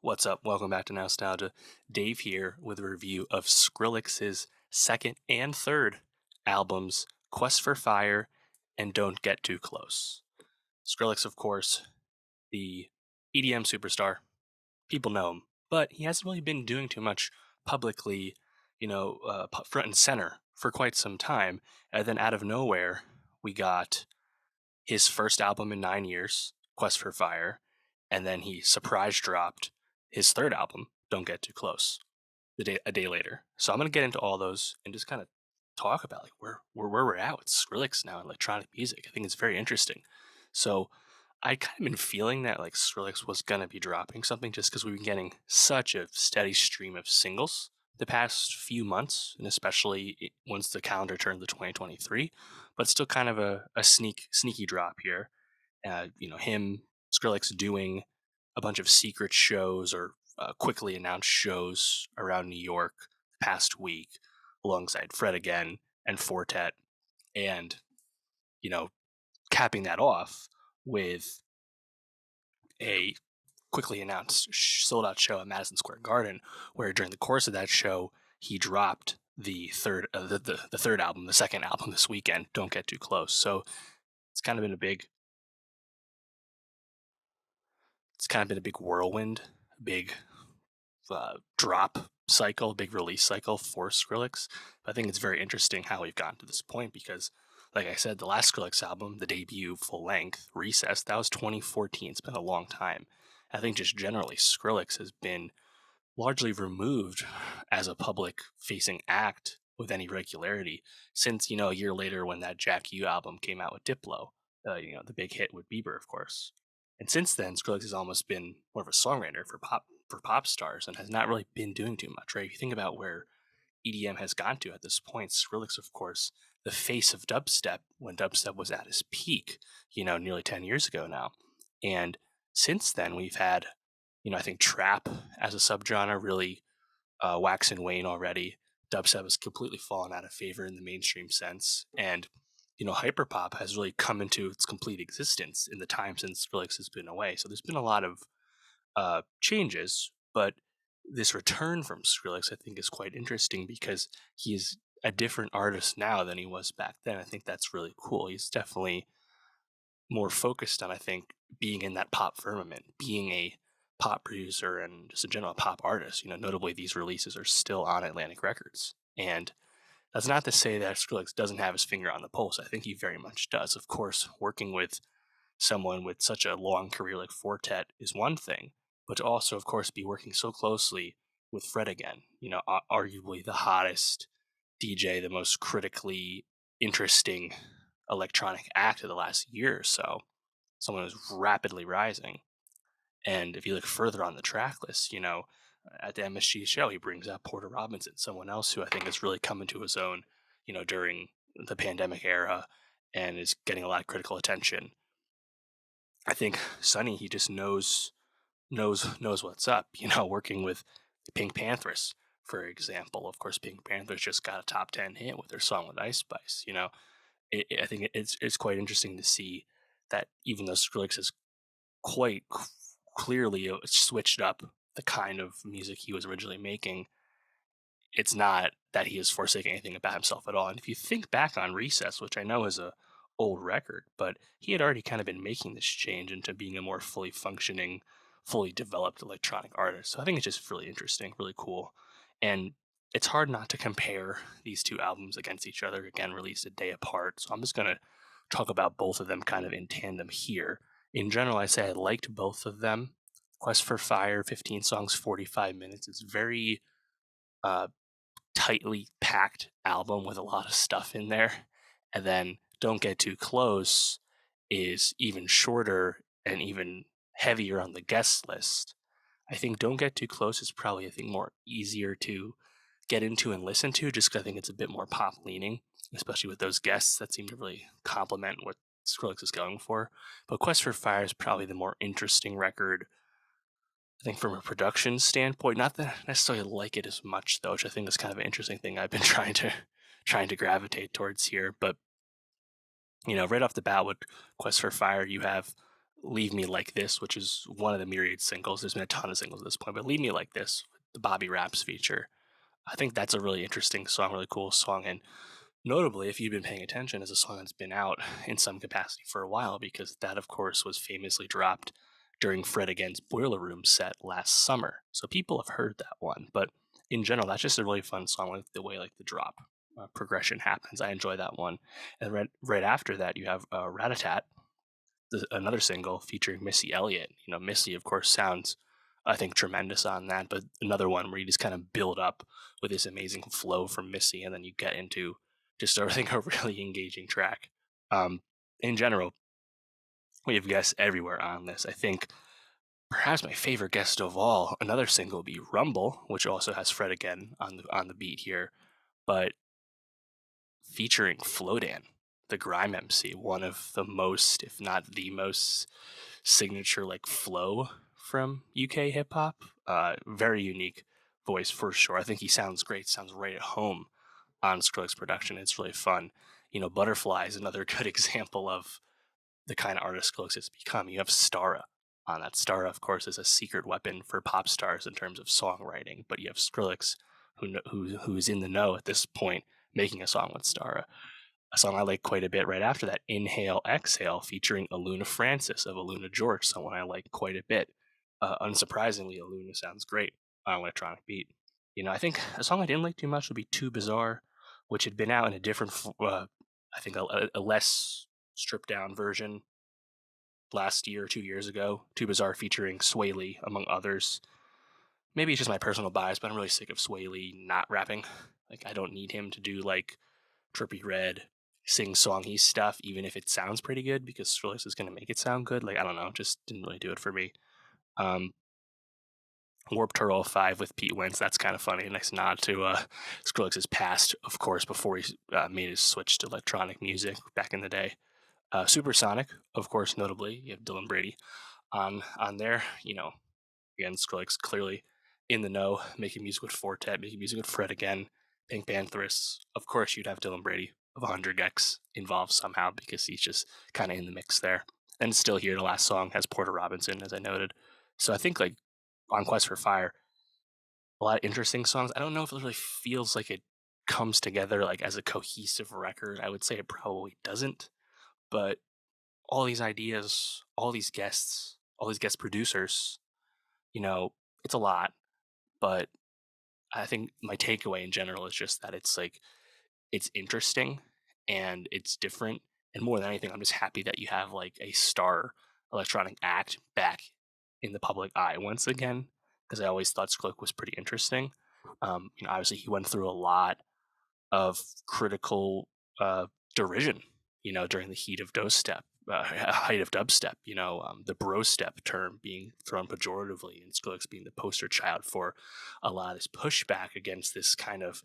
What's up? Welcome back to Nowstalgia. Dave here with a review of Skrillex's second and third albums, Quest for Fire and Don't Get Too Close. Skrillex, of course, the EDM superstar. People know him, but he hasn't really been doing too much publicly, front and center for quite some time. And then out of nowhere, we got his first album in 9 years, Quest for Fire, and then he surprise dropped his third album, Don't Get Too Close, a day later. So I'm gonna get into all those and just kind of talk about like where we're at with Skrillex now in electronic music. I think it's very interesting. So I kind of been feeling that like Skrillex was gonna be dropping something just because we've been getting such a steady stream of singles the past few months, and especially once the calendar turned to 2023. But still kind of a sneaky drop here. Him Skrillex doing a bunch of secret shows or quickly announced shows around New York the past week, alongside Fred again and Fortet, and you know, capping that off with a quickly announced sold out show at Madison Square Garden, where during the course of that show he dropped the third album, the second album this weekend, Don't Get Too Close. So it's kind of been a big it's kind of been a big whirlwind, a big drop cycle, big release cycle for Skrillex. But I think it's very interesting how we've gotten to this point because, like I said, the last Skrillex album, the debut full length, Recess, that was 2014. It's been a long time. I think just generally, Skrillex has been largely removed as a public facing act with any regularity since, a year later when that Jack U album came out with Diplo, the big hit with Bieber, of course. And since then, Skrillex has almost been more of a songwriter for pop stars and has not really been doing too much, right? If you think about where EDM has gone to at this point, Skrillex, of course, the face of dubstep when dubstep was at its peak, nearly 10 years ago now. And since then, we've had, I think trap as a subgenre really wax and wane already. Dubstep has completely fallen out of favor in the mainstream sense. And, hyperpop has really come into its complete existence in the time since Skrillex has been away. So there's been a lot of changes, but this return from Skrillex, I think, is quite interesting because he's a different artist now than he was back then. I think that's really cool. He's definitely more focused on, I think, being in that pop firmament, being a pop producer and just a general pop artist. Notably, these releases are still on Atlantic Records. And that's not to say that Skrillex doesn't have his finger on the pulse. I think he very much does. Of course, working with someone with such a long career like Fortet is one thing, but to also, of course, be working so closely with Fred again, arguably the hottest DJ, the most critically interesting electronic act of the last year or so, someone who's rapidly rising. And if you look further on the track list, at the MSG show, he brings out Porter Robinson, someone else who I think has really come into his own, during the pandemic era and is getting a lot of critical attention. I think Sonny, he just knows what's up. Working with the Pink Panthers, for example. Of course, Pink Panthers just got a top 10 hit with their song with Ice Spice. I think it's quite interesting to see that even though Skrillex has quite clearly switched up the kind of music he was originally making, it's not that he is forsaking anything about himself at all. And if you think back on Recess, which I know is a old record, but he had already kind of been making this change into being a more fully functioning, fully developed electronic artist. So I think it's just really interesting, really cool. And it's hard not to compare these two albums against each other, again, released a day apart. So I'm just going to talk about both of them kind of in tandem here. In general, I say I liked both of them. Quest for Fire, 15 songs, 45 minutes. It's very uh, tightly packed album with a lot of stuff in there. And then Don't Get Too Close is even shorter and even heavier on the guest list. I think Don't Get Too Close is probably, I think, more easier to get into and listen to just because I think it's a bit more pop leaning, especially with those guests that seem to really complement what Skrillex is going for. But Quest for Fire is probably the more interesting record, I think, from a production standpoint. Not that I necessarily like it as much though, which I think is kind of an interesting thing I've been trying to gravitate towards here. But right off the bat with Quest for Fire, you have Leave Me Like This, which is one of the myriad singles. There's been a ton of singles at this point, but Leave Me Like This, the Bobby Raps feature. I think that's a really interesting song, really cool song. And notably, if you've been paying attention, is a song that's been out in some capacity for a while because that, of course, was famously dropped during Fred Again's Boiler Room set last summer. So people have heard that one. But in general, that's just a really fun song, like the way like the drop progression happens. I enjoy that one. And right after that, you have Ratatat, another single featuring Missy Elliott. You know, Missy, of course, sounds, I think, tremendous on that, but another one where you just kind of build up with this amazing flow from Missy, and then you get into just everything a really engaging track. Um, in general, we have guests everywhere on this. I think perhaps my favorite guest of all, another single, would be Rumble, which also has Fred again on the beat here, but featuring Flodan, the grime MC, one of the most, if not the most signature like flow from UK hip hop. Very unique voice for sure. I think he sounds great, sounds right at home on Skrillex production. It's really fun. You know, Butterfly is another good example of the kind of artist Skrillex has become. You have Stara on that. Stara, of course, is a secret weapon for pop stars in terms of songwriting, but you have Skrillex, who's in the know at this point, making a song with Stara. A song I like quite a bit right after that, Inhale Exhale, featuring Aluna Francis of Aluna George, someone I like quite a bit. Unsurprisingly, Aluna sounds great on electronic beat. You know, I think a song I didn't like too much would be Too Bizarre, which had been out in a different, I think, a less stripped down version last year, 2 years ago. Too Bizarre featuring Sway Lee, among others. Maybe it's just my personal bias, but I'm really sick of Sway Lee not rapping. Like, I don't need him to do like Trippy Red, sing songy stuff, even if it sounds pretty good, because Skrillex is going to make it sound good. Like, I don't know, just didn't really do it for me. Um, Warped Tour 05 with Pete Wentz, that's kind of funny. A nice nod to Skrillex's past, of course, before he made his switch to electronic music back in the day. Supersonic, of course, notably, you have Dylan Brady on there. You know, again, Skrillex clearly in the know, making music with Fortet, making music with Fred again, Pink Panthers. Of course, you'd have Dylan Brady of 100X involved somehow because he's just kind of in the mix there. And still here, the last song has Porter Robinson, as I noted. So I think like on Quest for Fire, a lot of interesting songs. I don't know if it really feels like it comes together like as a cohesive record. I would say it probably doesn't, but all these ideas, all these guest producers, you know, it's a lot, but I think my takeaway in general is just that it's like it's interesting and it's different. And more than anything, I'm just happy that you have like a star electronic act back in the public eye once again. Because I always thought Skloak was pretty interesting. You know, obviously he went through a lot of critical derision, you know, during the heat of height of dubstep, you know, the bro step term being thrown pejoratively and Skrillex being the poster child for a lot of this pushback against this kind of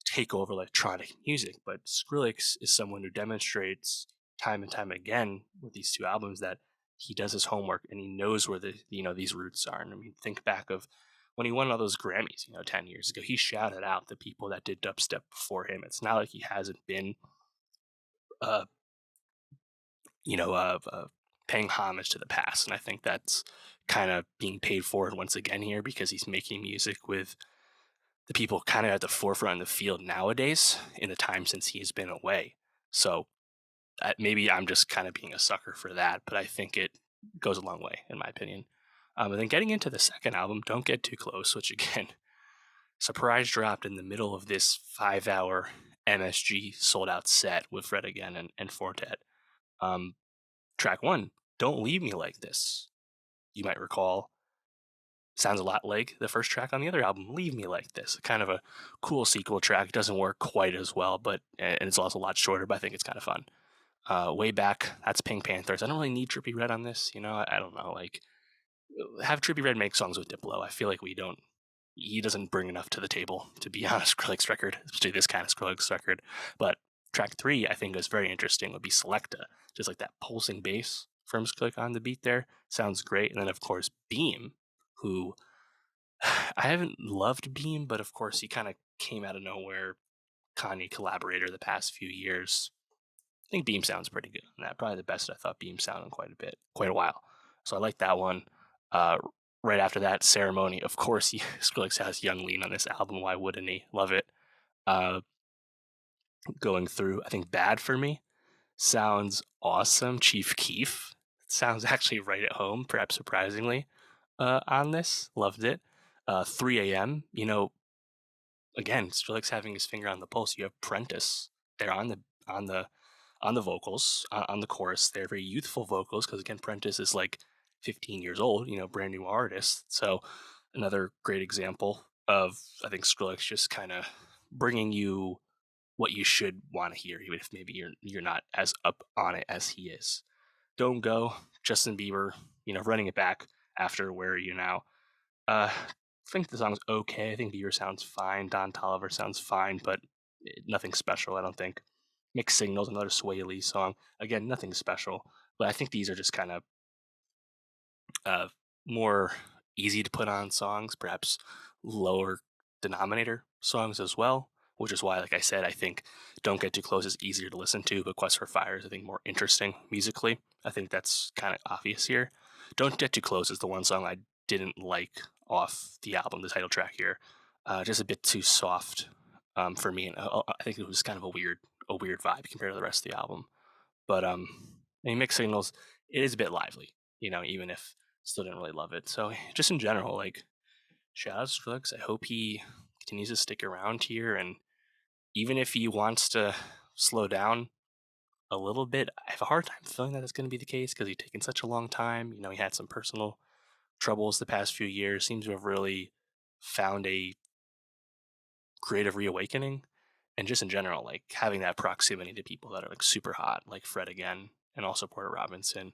take over electronic music. But Skrillex is someone who demonstrates time and time again with these two albums that he does his homework and he knows where these roots are. And I mean, think back of when he won all those Grammys, 10 years ago, he shouted out the people that did dubstep before him. It's not like he hasn't been, uh, you know, paying homage to the past, and I think that's kind of being paid forward once again here because he's making music with the people kind of at the forefront in the field nowadays in the time since he's been away. So maybe I'm just kind of being a sucker for that, but I think it goes a long way in my opinion. And then getting into the second album, Don't Get Too Close, which again, surprise dropped in the middle of this 5 hour MSG sold out set with Fred again and Fortet. Um, Track one, Don't Leave Me Like This. You might recall sounds a lot like the first track on the other album, Leave Me Like This. Kind of a cool sequel track. It doesn't work quite as well, but and it's also a lot shorter, but I think it's kind of fun. Way Back, that's Pink Panthers. I don't really need Trippy Red on this, I don't know. Like, have Trippy Red make songs with Diplo. I feel like we don't. He doesn't bring enough to the table to be on a Skrillex record, especially this kind of Skrillex record. But track three, I think, is very interesting. Would be Selecta, just like that pulsing bass from Skrillex on the beat there sounds great. And then of course Beam, who I haven't loved Beam, but of course he kind of came out of nowhere. Kanye collaborator the past few years. think Beam sounds pretty good on that. Probably the best I thought Beam sounded in quite a while. So I like that one. Uh, right after that, Ceremony. Of course, Skrillex has Young Lean on this album. Why wouldn't he? Love it. Uh, going through, I think Bad for Me sounds awesome. Chief Keef sounds actually right at home, perhaps surprisingly, on this. Loved it. 3 a.m. Again, Skrillex having his finger on the pulse. You have Prentice there on the on the vocals, on the chorus. They're very youthful vocals because again, Prentice is like 15 years old. Brand new artist. So another great example of I think Skrillex just kind of bringing you what you should want to hear, even if maybe you're not as up on it as he is. Don't Go, Justin Bieber, running it back after Where Are You Now. I think the song's okay. I think Bieber sounds fine. Don Toliver sounds fine, but nothing special, I don't think. Mixed Signals, another Sway Lee song. Again, nothing special. But I think these are just kind of uh, more easy to put on songs, perhaps lower denominator songs as well, which is why, like I said, I think Don't Get Too Close is easier to listen to, but Quest for Fire is, I think, more interesting musically. I think that's kind of obvious here. Don't Get Too Close is the one song I didn't like off the album, the title track here. Just a bit too soft for me, and I think it was kind of a weird vibe compared to the rest of the album. But Mixed Signals, it is a bit lively, even if still didn't really love it. So just in general, like shout out to Skrillex. I hope he continues to stick around here, and even if he wants to slow down a little bit, I have a hard time feeling that it's going to be the case because he's taken such a long time. He had some personal troubles the past few years. Seems to have really found a creative reawakening, and just in general, like having that proximity to people that are like super hot, like Fred again, and also Porter Robinson,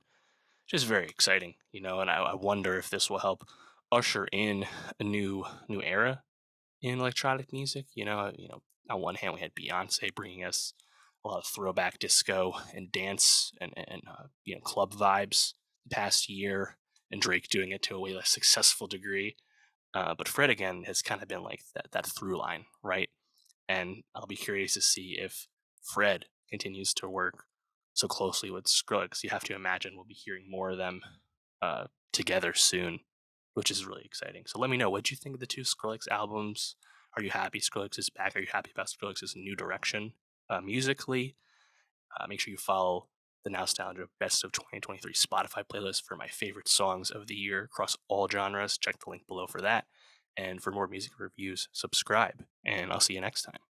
just very exciting, and I wonder if this will help usher in a new era in electronic music. On one hand, we had Beyonce bringing us a lot of throwback disco and dance and club vibes the past year, and Drake doing it to a way less successful degree. But Fred again has kind of been like that through line, right? And I'll be curious to see if Fred continues to work so closely with Skrillex. You have to imagine we'll be hearing more of them together soon, which is really exciting. So let me know, what do you think of the two Skrillex albums? Are you happy Skrillex is back? Are you happy about Skrillex's new direction musically? Make sure you follow the Nowstalgia Best of 2023 Spotify playlist for my favorite songs of the year across all genres. Check the link below for that. And for more music reviews, subscribe. And I'll see you next time.